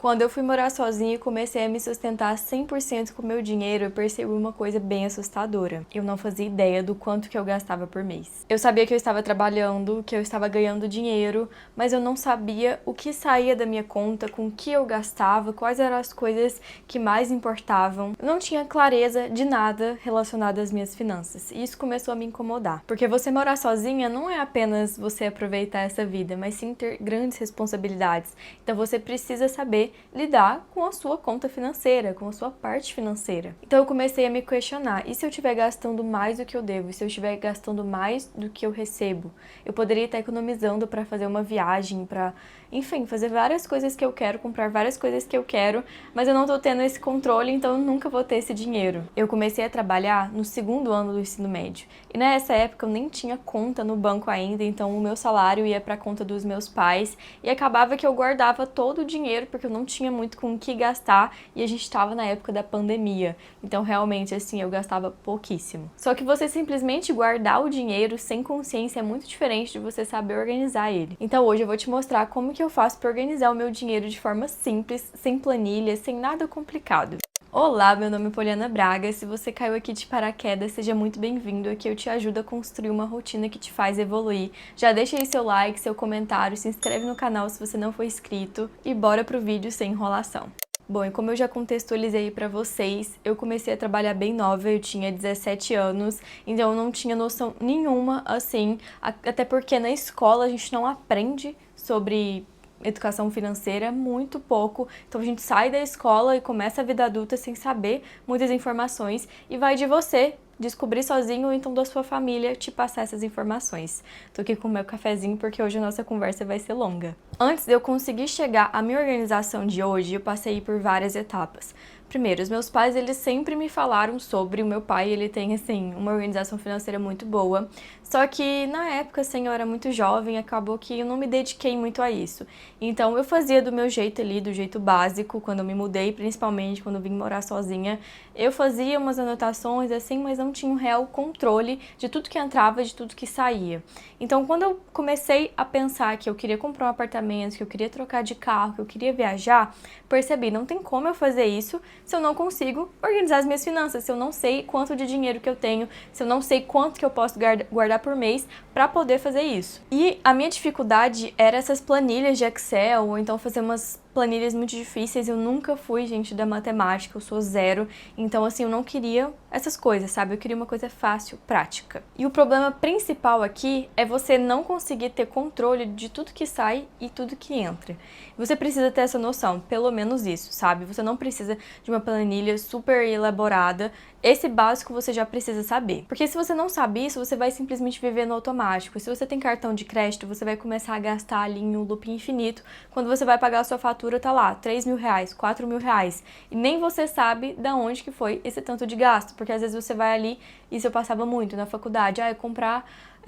Quando eu fui morar sozinha e comecei a me sustentar 100% com o meu dinheiro, eu percebi uma coisa bem assustadora. Eu não fazia ideia do quanto que eu gastava por mês. Eu sabia que eu estava trabalhando, que eu estava ganhando dinheiro, mas eu não sabia o que saía da minha conta, com o que eu gastava, quais eram as coisas que mais importavam. Eu não tinha clareza de nada relacionado às minhas finanças. E isso começou a me incomodar. Porque você morar sozinha não é apenas você aproveitar essa vida, mas sim ter grandes responsabilidades. Então você precisa saber lidar com a sua conta financeira, com a sua parte financeira. Então eu comecei a me questionar, e se eu estiver gastando mais do que eu devo? E se eu estiver gastando mais do que eu recebo? Eu poderia estar economizando para fazer uma viagem, para, enfim, fazer várias coisas que eu quero, comprar várias coisas que eu quero, mas eu não tô tendo esse controle, então eu nunca vou ter esse dinheiro. Eu comecei a trabalhar no segundo ano do ensino médio, e nessa época eu nem tinha conta no banco ainda, então o meu salário ia para a conta dos meus pais, e acabava que eu guardava todo o dinheiro, porque eu não tinha muito com o que gastar, e a gente estava na época da pandemia, então realmente assim eu gastava pouquíssimo. Só que você simplesmente guardar o dinheiro sem consciência é muito diferente de você saber organizar ele. Então hoje eu vou te mostrar como que eu faço para organizar o meu dinheiro de forma simples, sem planilha, sem nada complicado. Olá, meu nome é Poliana Braga, se você caiu aqui de paraquedas, seja muito bem-vindo, aqui eu te ajudo a construir uma rotina que te faz evoluir. Já deixa aí seu like, seu comentário, se inscreve no canal se você não for inscrito e bora pro vídeo sem enrolação. Bom, e como eu já contextualizei pra vocês, eu comecei a trabalhar bem nova, eu tinha 17 anos, então eu não tinha noção nenhuma, assim, até porque na escola a gente não aprende sobre educação financeira, muito pouco. Então a gente sai da escola e começa a vida adulta sem saber muitas informações e vai de você descobrir sozinho ou então da sua família te passar essas informações. Tô aqui com o meu cafezinho porque hoje a nossa conversa vai ser longa. Antes de eu conseguir chegar à minha organização de hoje, eu passei por várias etapas. Primeiro, os meus pais, eles sempre me falaram sobre. O meu pai, ele tem, assim, uma organização financeira muito boa. Só que, na época, assim, eu era muito jovem, acabou que eu não me dediquei muito a isso. Então, eu fazia do meu jeito ali, do jeito básico, quando eu me mudei, principalmente quando eu vim morar sozinha. Eu fazia umas anotações, assim, mas não tinha um real controle de tudo que entrava, de tudo que saía. Então, quando eu comecei a pensar que eu queria comprar um apartamento, que eu queria trocar de carro, que eu queria viajar, percebi, não tem como eu fazer isso se eu não consigo organizar as minhas finanças, se eu não sei quanto de dinheiro que eu tenho, se eu não sei quanto que eu posso guardar por mês para poder fazer isso. E a minha dificuldade era essas planilhas de Excel, ou então fazer umas planilhas muito difíceis. Eu nunca fui, gente, da matemática, eu sou zero, então assim, eu não queria essas coisas, sabe? Eu queria uma coisa fácil, prática. E o problema principal aqui é você não conseguir ter controle de tudo que sai e tudo que entra. Você precisa ter essa noção, pelo menos isso, sabe? Você não precisa de uma planilha super elaborada, esse básico você já precisa saber. Porque se você não sabe isso, você vai simplesmente viver no automático. Se você tem cartão de crédito, você vai começar a gastar ali em um loop infinito. Quando você vai pagar a sua fatura, tá lá, 3 mil reais, 4 mil reais. E nem você sabe da onde que foi esse tanto de gasto. Porque às vezes você vai ali, isso eu passava muito na faculdade,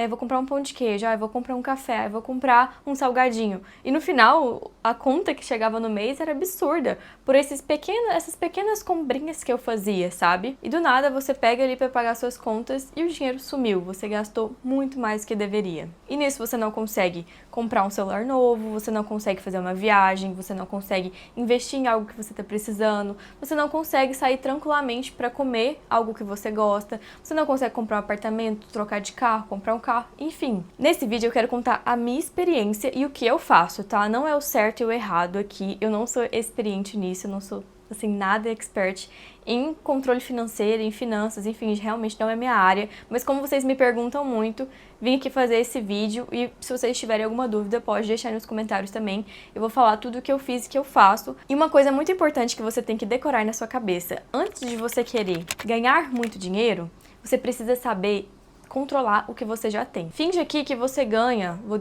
vou comprar um pão de queijo, vou comprar um café, vou comprar um salgadinho. E no final, a conta que chegava no mês era absurda, por essas pequenas comprinhas que eu fazia, sabe? E do nada você pega ali para pagar suas contas e o dinheiro sumiu, você gastou muito mais do que deveria. E nisso você não consegue comprar um celular novo, você não consegue fazer uma viagem, você não consegue investir em algo que você está precisando, você não consegue sair tranquilamente para comer algo que você gosta, você não consegue comprar um apartamento, trocar de carro, comprar um carro, enfim. Nesse vídeo eu quero contar a minha experiência e o que eu faço, tá? Não é o certo e o errado aqui, eu não sou experiente nisso, eu não sou, assim, nada expert em controle financeiro, em finanças, enfim, realmente não é minha área, mas como vocês me perguntam muito, vim aqui fazer esse vídeo e se vocês tiverem alguma dúvida, pode deixar aí nos comentários também, eu vou falar tudo o que eu fiz e que eu faço. E uma coisa muito importante que você tem que decorar na sua cabeça, antes de você querer ganhar muito dinheiro, você precisa saber controlar o que você já tem. Finge aqui que você ganha, vou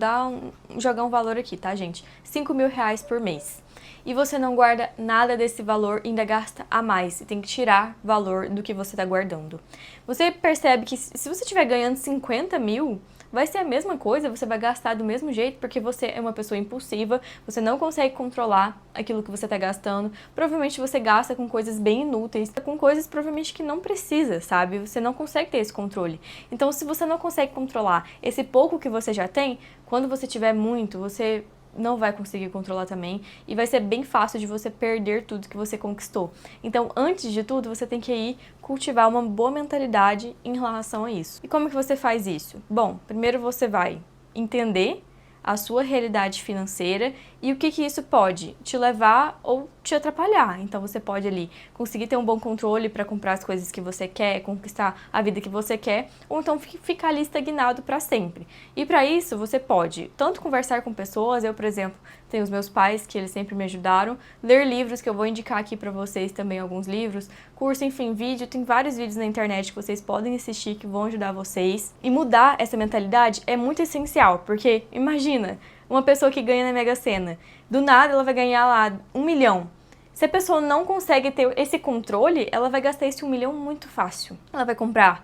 jogar um valor aqui, tá, gente? 5 mil reais por mês. E você não guarda nada desse valor, ainda gasta a mais. Você tem que tirar valor do que você tá guardando. Você percebe que se você estiver ganhando 50 mil, vai ser a mesma coisa, você vai gastar do mesmo jeito, porque você é uma pessoa impulsiva, você não consegue controlar aquilo que você está gastando, provavelmente você gasta com coisas bem inúteis, com coisas provavelmente que não precisa, sabe? Você não consegue ter esse controle. Então, se você não consegue controlar esse pouco que você já tem, quando você tiver muito, você não vai conseguir controlar também e vai ser bem fácil de você perder tudo que você conquistou. Então, antes de tudo, você tem que ir cultivar uma boa mentalidade em relação a isso. E como que você faz isso? Bom, primeiro você vai entender a sua realidade financeira e o que isso pode te levar ou te atrapalhar. Então você pode ali conseguir ter um bom controle para comprar as coisas que você quer, conquistar a vida que você quer, ou então ficar ali estagnado para sempre. E para isso você pode tanto conversar com pessoas, eu, por exemplo, tenho os meus pais que eles sempre me ajudaram, ler livros que eu vou indicar aqui para vocês também, alguns livros, curso, enfim, vídeo, tem vários vídeos na internet que vocês podem assistir que vão ajudar vocês. E mudar essa mentalidade é muito essencial, porque imagina, uma pessoa que ganha na Mega Sena, do nada ela vai ganhar lá 1 milhão. Se a pessoa não consegue ter esse controle, ela vai gastar esse 1 milhão muito fácil. Ela vai comprar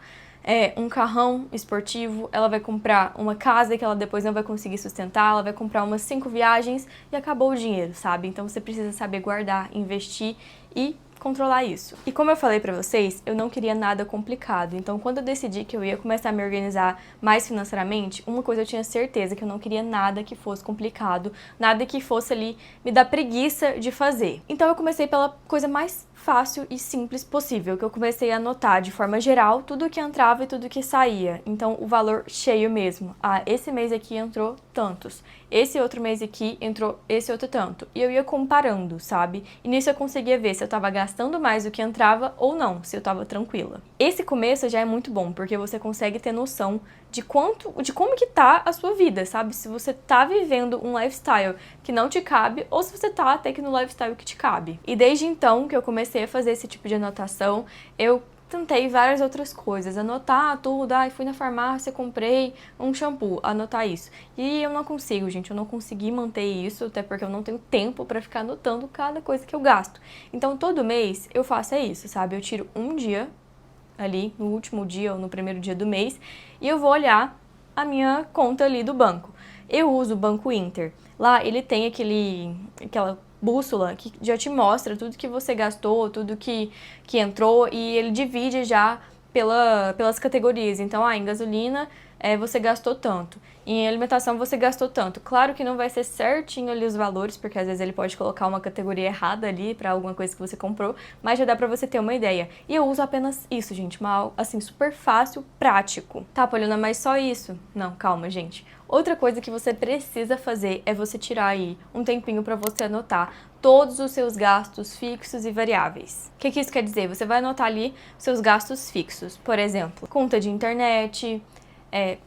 um carrão esportivo, ela vai comprar uma casa que ela depois não vai conseguir sustentar, ela vai comprar umas 5 viagens e acabou o dinheiro, sabe? Então você precisa saber guardar, investir e controlar isso. E como eu falei pra vocês, eu não queria nada complicado. Então, quando eu decidi que eu ia começar a me organizar mais financeiramente, uma coisa eu tinha certeza, que eu não queria nada que fosse complicado, nada que fosse ali me dar preguiça de fazer. Então, eu comecei pela coisa mais fácil e simples possível, que eu comecei a anotar de forma geral tudo que entrava e tudo que saía. Então, o valor cheio mesmo. Ah, esse mês aqui entrou tantos. Esse outro mês aqui entrou esse outro tanto. E eu ia comparando, sabe? E nisso eu conseguia ver se eu tava gastando mais do que entrava ou não, se eu tava tranquila. Esse começo já é muito bom, porque você consegue ter noção de como que tá a sua vida, sabe? Se você tá vivendo um lifestyle que não te cabe ou se você tá até que no lifestyle que te cabe. E desde então que eu comecei a fazer esse tipo de anotação, eu tentei várias outras coisas, anotar tudo, fui na farmácia, comprei um shampoo, anotar isso. E eu não consigo, gente, eu não consegui manter isso, até porque eu não tenho tempo pra ficar anotando cada coisa que eu gasto. Então, todo mês eu faço isso, sabe? Eu tiro um dia ali, no último dia ou no primeiro dia do mês, e eu vou olhar a minha conta ali do banco. Eu uso o Banco Inter. Lá ele tem aquela bússola que já te mostra tudo que você gastou, tudo que entrou, e ele divide já pelas categorias. Então, em gasolina você gastou tanto, em alimentação você gastou tanto. Claro que não vai ser certinho ali os valores, porque às vezes ele pode colocar uma categoria errada ali para alguma coisa que você comprou, mas já dá pra você ter uma ideia. E eu uso apenas isso, gente, assim, super fácil, prático. Tá, Poliana, mas só isso? Não, calma, gente. Outra coisa que você precisa fazer é você tirar aí um tempinho para você anotar todos os seus gastos fixos e variáveis. O que isso quer dizer? Você vai anotar ali seus gastos fixos, por exemplo, conta de internet,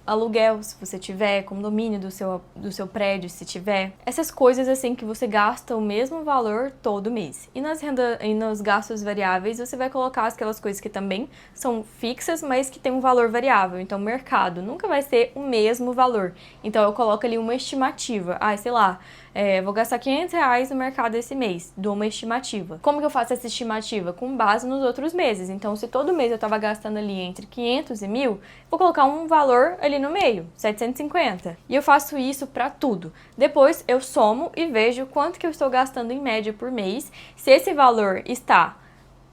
aluguel, se você tiver, condomínio do seu prédio, se tiver. Essas coisas assim que você gasta o mesmo valor todo mês. E nos gastos variáveis, você vai colocar aquelas coisas que também são fixas, mas que tem um valor variável. Então, o mercado nunca vai ser o mesmo valor. Então, eu coloco ali uma estimativa. Sei lá, vou gastar R$500 no mercado esse mês, dou uma estimativa. Como que eu faço essa estimativa? Com base nos outros meses. Então, se todo mês eu tava gastando ali entre 500 e 1.000, vou colocar um valor ali no meio, 750. E eu faço isso pra tudo. Depois, eu somo e vejo quanto que eu estou gastando em média por mês. Se esse valor está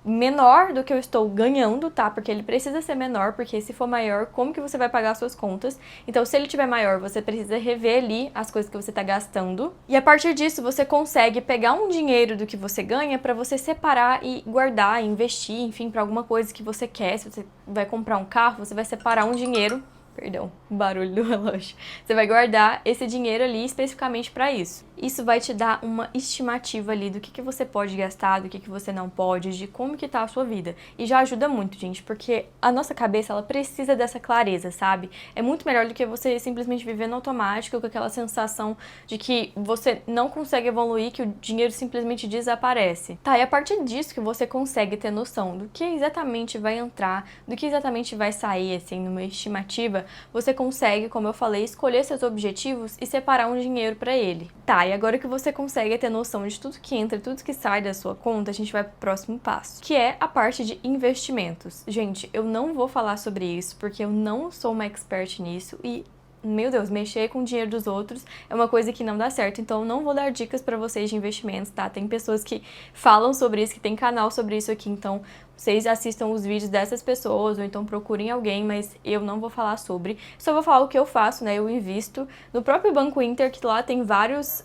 menor do que eu estou ganhando, tá? Porque ele precisa ser menor, porque se for maior, como que você vai pagar as suas contas? Então, se ele tiver maior, você precisa rever ali as coisas que você tá gastando. E a partir disso, você consegue pegar um dinheiro do que você ganha pra você separar e guardar, investir, enfim, pra alguma coisa que você quer. Se você vai comprar um carro, você vai separar um dinheiro. Perdão, o barulho do relógio. Você vai guardar esse dinheiro ali especificamente para isso. Isso vai te dar uma estimativa ali do que você pode gastar, do que você não pode, de como que tá a sua vida. E já ajuda muito, gente, porque a nossa cabeça, ela precisa dessa clareza, sabe? É muito melhor do que você simplesmente viver no automático, com aquela sensação de que você não consegue evoluir, que o dinheiro simplesmente desaparece. Tá, e a partir disso que você consegue ter noção do que exatamente vai entrar, do que exatamente vai sair, assim, numa estimativa, você consegue, como eu falei, escolher seus objetivos e separar um dinheiro para ele. Tá, e agora que você consegue ter noção de tudo que entra, tudo que sai da sua conta, a gente vai pro próximo passo, que é a parte de investimentos. Gente, eu não vou falar sobre isso porque eu não sou uma expert nisso e meu Deus, mexer com o dinheiro dos outros é uma coisa que não dá certo, então eu não vou dar dicas pra vocês de investimentos, tá? Tem pessoas que falam sobre isso, que tem canal sobre isso aqui, então vocês assistam os vídeos dessas pessoas ou então procurem alguém, mas eu não vou falar sobre. Só vou falar o que eu faço, né? Eu invisto no próprio Banco Inter, que lá tem várias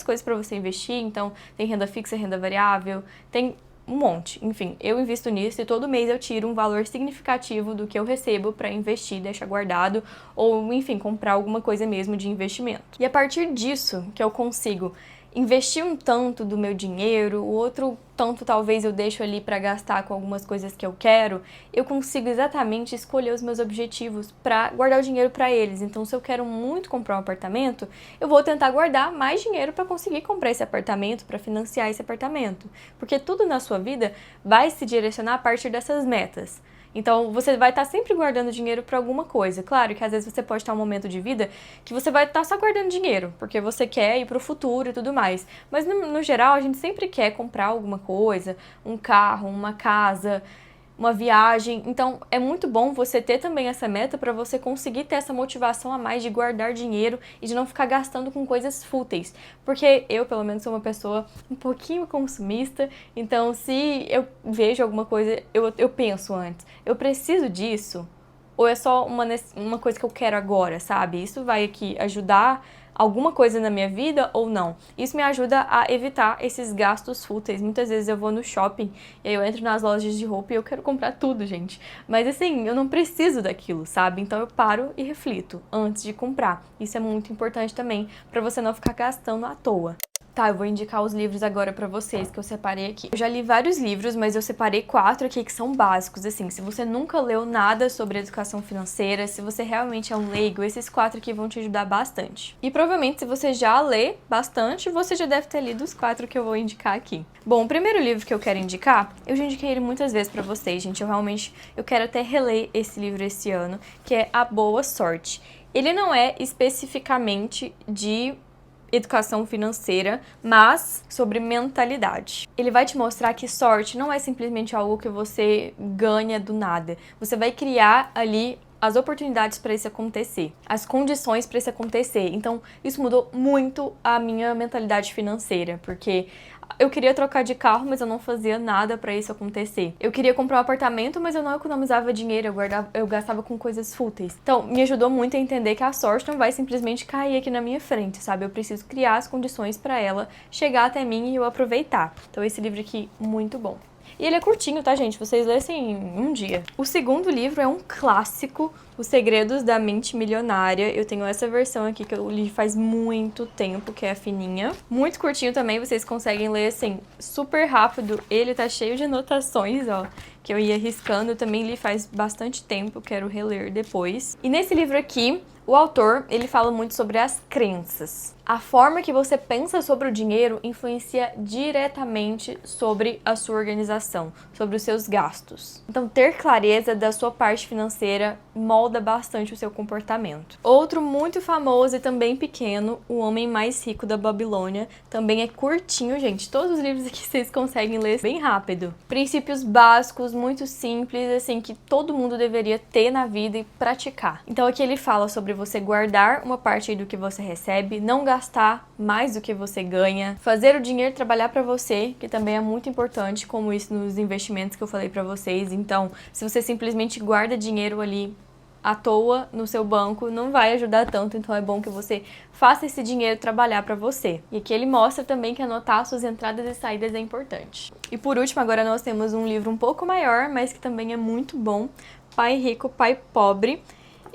coisas pra você investir, então tem renda fixa, renda variável, tem um monte. Enfim, eu invisto nisso e todo mês eu tiro um valor significativo do que eu recebo para investir, deixar guardado ou, enfim, comprar alguma coisa mesmo de investimento. E a partir disso que eu consigo investir um tanto do meu dinheiro, o outro tanto talvez eu deixo ali para gastar com algumas coisas que eu quero, eu consigo exatamente escolher os meus objetivos para guardar o dinheiro para eles. Então, se eu quero muito comprar um apartamento, eu vou tentar guardar mais dinheiro para conseguir comprar esse apartamento, para financiar esse apartamento. Porque tudo na sua vida vai se direcionar a partir dessas metas. Então, você vai estar sempre guardando dinheiro para alguma coisa. Claro que às vezes você pode estar em um momento de vida que você vai estar só guardando dinheiro, porque você quer ir para o futuro e tudo mais. Mas, no geral, a gente sempre quer comprar alguma coisa, um carro, uma casa, uma viagem. Então, é muito bom você ter também essa meta para você conseguir ter essa motivação a mais de guardar dinheiro e de não ficar gastando com coisas fúteis. Porque eu, pelo menos, sou uma pessoa um pouquinho consumista, então se eu vejo alguma coisa, eu penso antes, eu preciso disso? Ou é só uma coisa que eu quero agora, sabe? Isso vai aqui ajudar alguma coisa na minha vida ou não. Isso me ajuda a evitar esses gastos fúteis. Muitas vezes eu vou no shopping e aí eu entro nas lojas de roupa e eu quero comprar tudo, gente. Mas assim, eu não preciso daquilo, sabe? Então eu paro e reflito antes de comprar. Isso é muito importante também para você não ficar gastando à toa. Tá, eu vou indicar os livros agora pra vocês que eu separei aqui. Eu já li vários livros, mas eu separei 4 aqui que são básicos, assim. Se você nunca leu nada sobre educação financeira, se você realmente é um leigo, esses 4 aqui vão te ajudar bastante. E provavelmente se você já lê bastante, você já deve ter lido os 4 que eu vou indicar aqui. Bom, o primeiro livro que eu quero indicar, eu já indiquei ele muitas vezes pra vocês, gente. Eu quero até reler esse livro esse ano, que é A Boa Sorte. Ele não é especificamente de educação financeira, mas sobre mentalidade. Ele vai te mostrar que sorte não é simplesmente algo que você ganha do nada. Você vai criar ali as oportunidades para isso acontecer, as condições para isso acontecer. Então, isso mudou muito a minha mentalidade financeira, porque eu queria trocar de carro, mas eu não fazia nada para isso acontecer. Eu queria comprar um apartamento, mas eu não economizava dinheiro, eu gastava com coisas fúteis. Então, me ajudou muito a entender que a sorte não vai simplesmente cair aqui na minha frente, sabe? Eu preciso criar as condições para ela chegar até mim e eu aproveitar. Então, esse livro aqui, muito bom. E ele é curtinho, tá, gente? Vocês lessem em um dia. O segundo livro é um clássico, Os Segredos da Mente Milionária. Eu tenho essa versão aqui que eu li faz muito tempo, que é a fininha. Muito curtinho também, vocês conseguem ler, assim, super rápido. Ele tá cheio de anotações, ó, que eu ia riscando. Eu também li faz bastante tempo, quero reler depois. E nesse livro aqui, o autor, ele fala muito sobre as crenças. A forma que você pensa sobre o dinheiro influencia diretamente sobre a sua organização, sobre os seus gastos. Então, ter clareza da sua parte financeira molda bastante o seu comportamento. Outro muito famoso e também pequeno, O Homem Mais Rico da Babilônia, também é curtinho, gente. Todos os livros aqui vocês conseguem ler bem rápido. Princípios básicos, muito simples, assim, que todo mundo deveria ter na vida e praticar. Então, aqui ele fala sobre você guardar uma parte do que você recebe, não gastar mais do que você ganha, fazer o dinheiro trabalhar para você, que também é muito importante, como isso nos investimentos que eu falei para vocês. Então, se você simplesmente guarda dinheiro ali à toa no seu banco, não vai ajudar tanto, então é bom que você faça esse dinheiro trabalhar para você. E aqui ele mostra também que anotar suas entradas e saídas é importante. E por último, agora nós temos um livro um pouco maior, mas que também é muito bom, Pai Rico, Pai Pobre.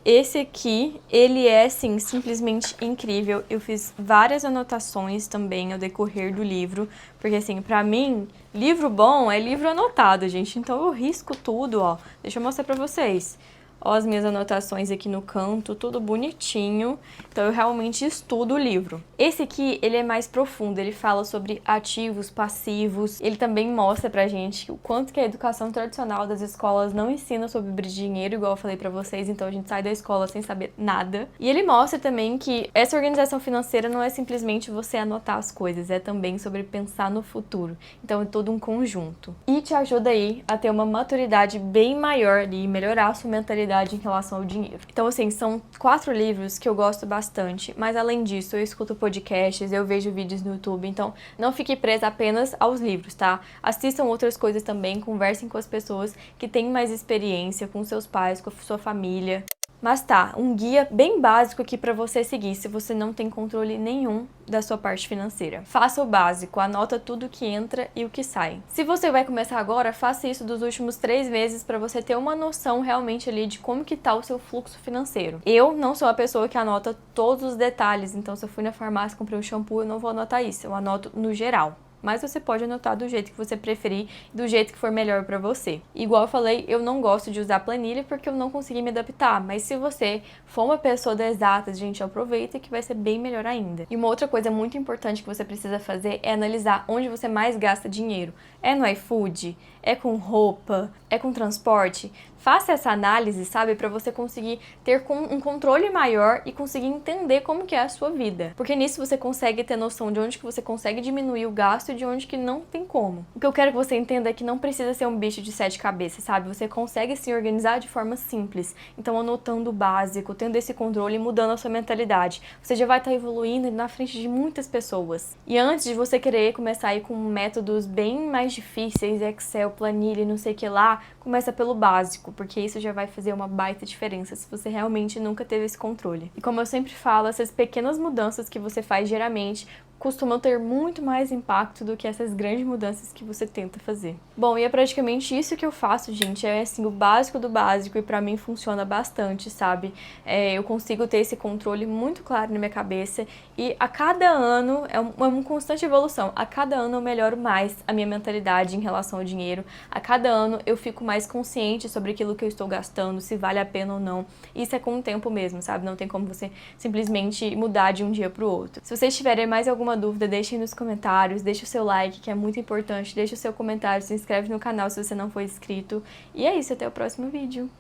Esse aqui, ele é, assim, simplesmente incrível. Eu fiz várias anotações também ao decorrer do livro, porque, assim, pra mim, livro bom é livro anotado, gente. Então eu risco tudo, ó. Deixa eu mostrar pra vocês. Ó, as minhas anotações aqui no canto, tudo bonitinho. Então eu realmente estudo o livro. Esse aqui, ele é mais profundo, ele fala sobre ativos, passivos. Ele também mostra pra gente o quanto que a educação tradicional das escolas não ensina sobre dinheiro, igual eu falei pra vocês, então a gente sai da escola sem saber nada. E ele mostra também que essa organização financeira não é simplesmente você anotar as coisas, é também sobre pensar no futuro. Então é todo um conjunto. E te ajuda aí a ter uma maturidade bem maior e melhorar a sua mentalidade mentalidade em relação ao dinheiro. Então, assim, são 4 livros que eu gosto bastante, mas além disso, eu escuto podcasts, eu vejo vídeos no YouTube, então não fique presa apenas aos livros, tá? Assistam outras coisas também, conversem com as pessoas que têm mais experiência, com seus pais, com a sua família. Mas tá, um guia bem básico aqui para você seguir se você não tem controle nenhum da sua parte financeira. Faça o básico, anota tudo que entra e o que sai. Se você vai começar agora, faça isso dos últimos 3 meses para você ter uma noção realmente ali de como que tá o seu fluxo financeiro. Eu não sou a pessoa que anota todos os detalhes, então se eu fui na farmácia e comprei um shampoo, eu não vou anotar isso, eu anoto no geral. Mas você pode anotar do jeito que você preferir, do jeito que for melhor pra você. Igual eu falei, eu não gosto de usar planilha porque eu não consegui me adaptar, mas se você for uma pessoa das exatas, gente, aproveita que vai ser bem melhor ainda. E uma outra coisa muito importante que você precisa fazer é analisar onde você mais gasta dinheiro. É no iFood? É com roupa? É com transporte? Faça essa análise, sabe, para você conseguir ter um controle maior e conseguir entender como que é a sua vida. Porque nisso você consegue ter noção de onde que você consegue diminuir o gasto e de onde que não tem como. O que eu quero que você entenda é que não precisa ser um bicho de 7 cabeças, sabe? Você consegue se organizar de forma simples. Então, anotando o básico, tendo esse controle e mudando a sua mentalidade. Você já vai estar evoluindo na frente de muitas pessoas. E antes de você querer começar a ir com métodos bem mais difíceis, Excel, planilha, não sei o que lá, começa pelo básico, porque isso já vai fazer uma baita diferença se você realmente nunca teve esse controle. E como eu sempre falo, essas pequenas mudanças que você faz diariamente costumam ter muito mais impacto do que essas grandes mudanças que você tenta fazer. Bom, e é praticamente isso que eu faço, gente, é assim, o básico do básico e pra mim funciona bastante, sabe? Eu consigo ter esse controle muito claro na minha cabeça e a cada ano é uma constante evolução, a cada ano eu melhoro mais a minha mentalidade em relação ao dinheiro, a cada ano eu fico mais consciente sobre aquilo que eu estou gastando, se vale a pena ou não. Isso é com o tempo mesmo, sabe? Não tem como você simplesmente mudar de um dia pro outro. Se vocês tiverem mais alguma dúvida, deixem nos comentários, deixe o seu like, que é muito importante, deixe o seu comentário, se inscreve no canal se você não for inscrito. E é isso, até o próximo vídeo.